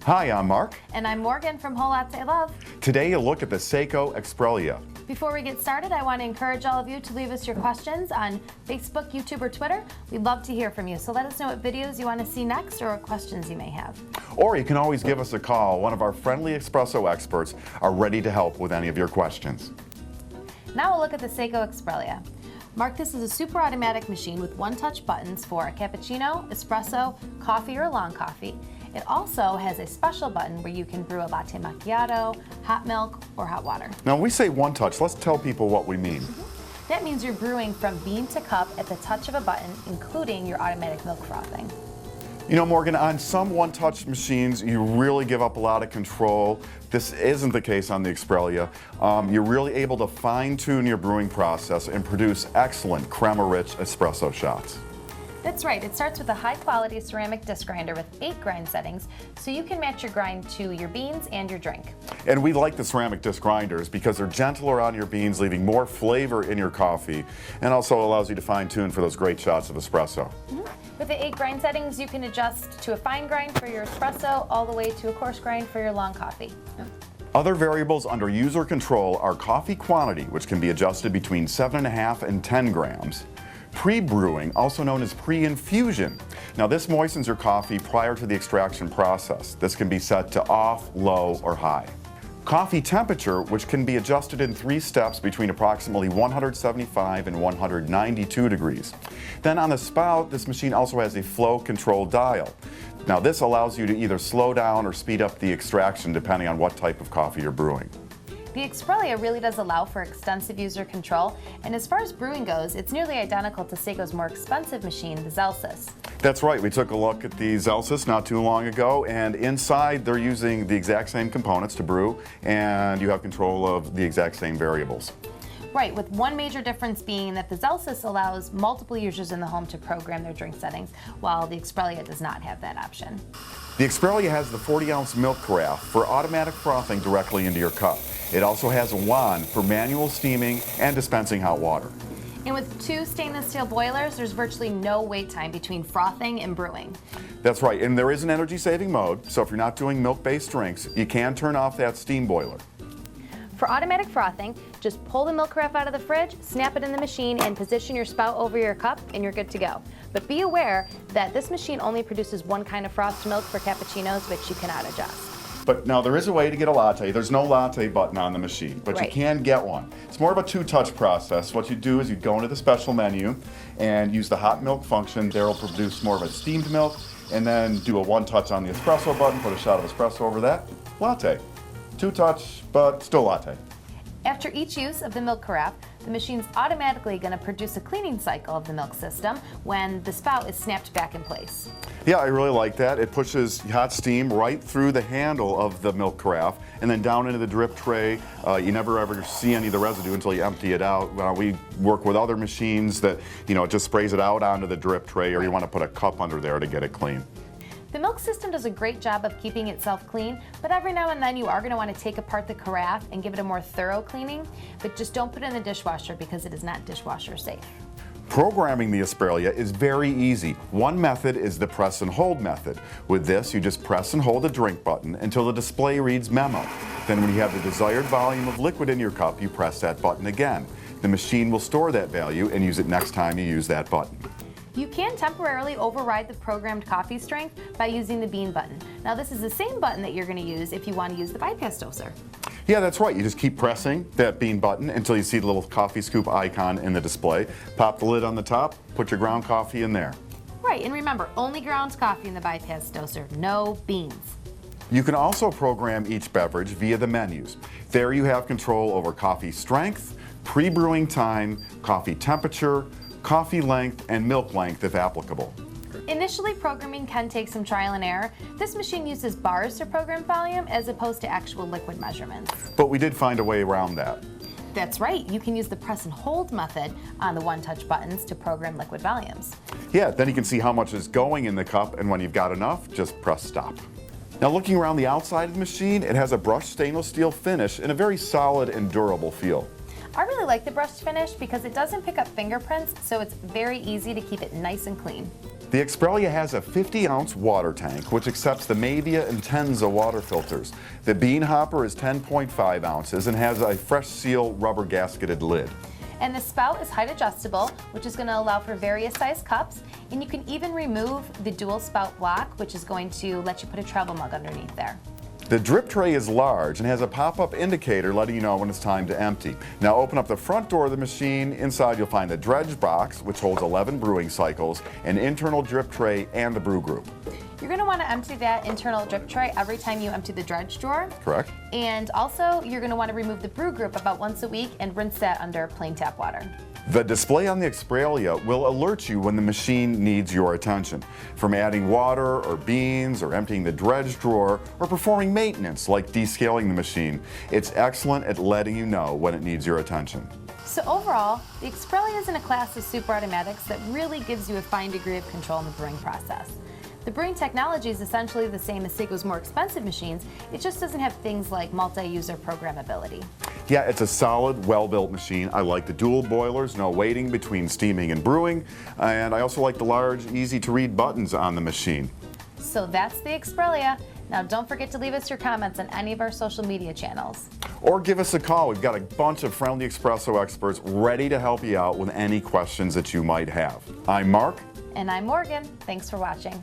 Hi, I'm Mark. And I'm Morgan from Whole Latte Love. Today a look at the Saeco Exprelia. Before we get started, I want to encourage all of you to leave us your questions on Facebook, YouTube, or Twitter. We'd love to hear from you, so let us know what videos you want to see next or what questions you may have. Or you can always give us a call. One of our friendly espresso experts are ready to help with any of your questions. Now we'll look at the Saeco Exprelia. Mark, this is a super automatic machine with one-touch buttons for a cappuccino, espresso, coffee, or long coffee. It also has a special button where you can brew a latte macchiato, hot milk, or hot water. Now, when we say one touch, let's tell people what we mean. That means you're brewing from bean to cup at the touch of a button, including your automatic milk frothing. You know, Morgan, on some one-touch machines, you really give up a lot of control. This isn't the case on the Exprelia. You're really able to fine-tune your brewing process and produce excellent crema-rich espresso shots. That's right. It starts with a high-quality ceramic disc grinder with 8 grind settings, so you can match your grind to your beans and your drink. And we like the ceramic disc grinders because they're gentler on your beans, leaving more flavor in your coffee, and also allows you to fine-tune for those great shots of espresso. With the 8 grind settings, you can adjust to a fine grind for your espresso all the way to a coarse grind for your long coffee. Other variables under user control are coffee quantity, which can be adjusted between 7.5 and 10 grams. Pre-brewing, also known as pre-infusion. Now this moistens your coffee prior to the extraction process. This can be set to off, low, or high. Coffee temperature, which can be adjusted in 3 steps between approximately 175 and 192 degrees. Then on the spout, this machine also has a flow control dial. Now this allows you to either slow down or speed up the extraction depending on what type of coffee you're brewing. The Exprelia really does allow for extensive user control, and as far as brewing goes, it's nearly identical to Saeco's more expensive machine, the Celsius. That's right, we took a look at the Celsius not too long ago, and inside they're using the exact same components to brew, and you have control of the exact same variables. Right, with one major difference being that the Celsius allows multiple users in the home to program their drink settings, while the Exprelia does not have that option. The Exprelia has the 40-ounce milk carafe for automatic frothing directly into your cup. It also has a wand for manual steaming and dispensing hot water. And with 2 stainless steel boilers, there's virtually no wait time between frothing and brewing. That's right, and there is an energy-saving mode, so if you're not doing milk-based drinks, you can turn off that steam boiler. For automatic frothing, just pull the milk carafe out of the fridge, snap it in the machine, and position your spout over your cup, and you're good to go. But be aware that this machine only produces one kind of frothed milk for cappuccinos, which you cannot adjust. But now there is a way to get a latte. There's no latte button on the machine, but Right. you can get one. It's more of a 2-touch process. What you do is you go into the special menu and use the hot milk function. There will produce more of a steamed milk, and then do a 1-touch on the espresso button, put a shot of espresso over that. Latte. 2-touch, but still latte. After each use of the milk carafe, the machine's automatically going to produce a cleaning cycle of the milk system when the spout is snapped back in place. Yeah, I really like that. It pushes hot steam right through the handle of the milk carafe and then down into the drip tray. You never ever see any of the residue until you empty it out. We work with other machines that, it just sprays it out onto the drip tray, or you want to put a cup under there to get it clean. The milk system does a great job of keeping itself clean, but every now and then you are going to want to take apart the carafe and give it a more thorough cleaning, but just don't put it in the dishwasher because it is not dishwasher safe. Programming the Exprelia is very easy. One method is the press and hold method. With this, you just press and hold the drink button until the display reads memo. Then when you have the desired volume of liquid in your cup, you press that button again. The machine will store that value and use it next time you use that button. You can temporarily override the programmed coffee strength by using the bean button. Now this is the same button that you're going to use if you want to use the bypass doser. Yeah, that's right. You just keep pressing that bean button until you see the little coffee scoop icon in the display. Pop the lid on the top, put your ground coffee in there. Right, and remember, only ground coffee in the bypass doser, no beans. You can also program each beverage via the menus. There you have control over coffee strength, pre-brewing time, coffee temperature, coffee length, and milk length if applicable. Initially, programming can take some trial and error. This machine uses bars to program volume as opposed to actual liquid measurements. But we did find a way around that. That's right, you can use the press and hold method on the one-touch buttons to program liquid volumes. Yeah, then you can see how much is going in the cup, and when you've got enough, just press stop. Now looking around the outside of the machine, it has a brushed stainless steel finish and a very solid and durable feel. I really like the brushed finish because it doesn't pick up fingerprints, so it's very easy to keep it nice and clean. The Exprelia has a 50-ounce water tank, which accepts the Mavia and Tenza water filters. The bean hopper is 10.5 ounces and has a fresh seal rubber gasketed lid. And the spout is height adjustable, which is going to allow for various size cups, and you can even remove the dual spout block, which is going to let you put a travel mug underneath there. The drip tray is large and has a pop-up indicator letting you know when it's time to empty. Now open up the front door of the machine. Inside you'll find the dredge box, which holds 11 brewing cycles, an internal drip tray, and the brew group. You're going to want to empty that internal drip tray every time you empty the dredge drawer. Correct. And also you're going to want to remove the brew group about once a week and rinse that under plain tap water. The display on the Exprelia will alert you when the machine needs your attention. From adding water or beans or emptying the dredge drawer or performing maintenance like descaling the machine, it's excellent at letting you know when it needs your attention. So overall, the Exprelia is in a class of super automatics that really gives you a fine degree of control in the brewing process. The brewing technology is essentially the same as Saeco's more expensive machines, it just doesn't have things like multi-user programmability. Yeah, it's a solid, well-built machine. I like the dual boilers, no waiting between steaming and brewing, and I also like the large, easy-to-read buttons on the machine. So that's the Exprelia. Now don't forget to leave us your comments on any of our social media channels. Or give us a call. We've got a bunch of friendly espresso experts ready to help you out with any questions that you might have. I'm Mark. And I'm Morgan. Thanks for watching.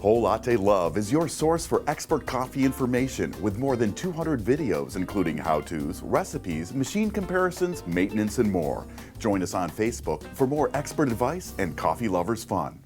Whole Latte Love is your source for expert coffee information with more than 200 videos including how-tos, recipes, machine comparisons, maintenance, and more. Join us on Facebook for more expert advice and coffee lovers fun.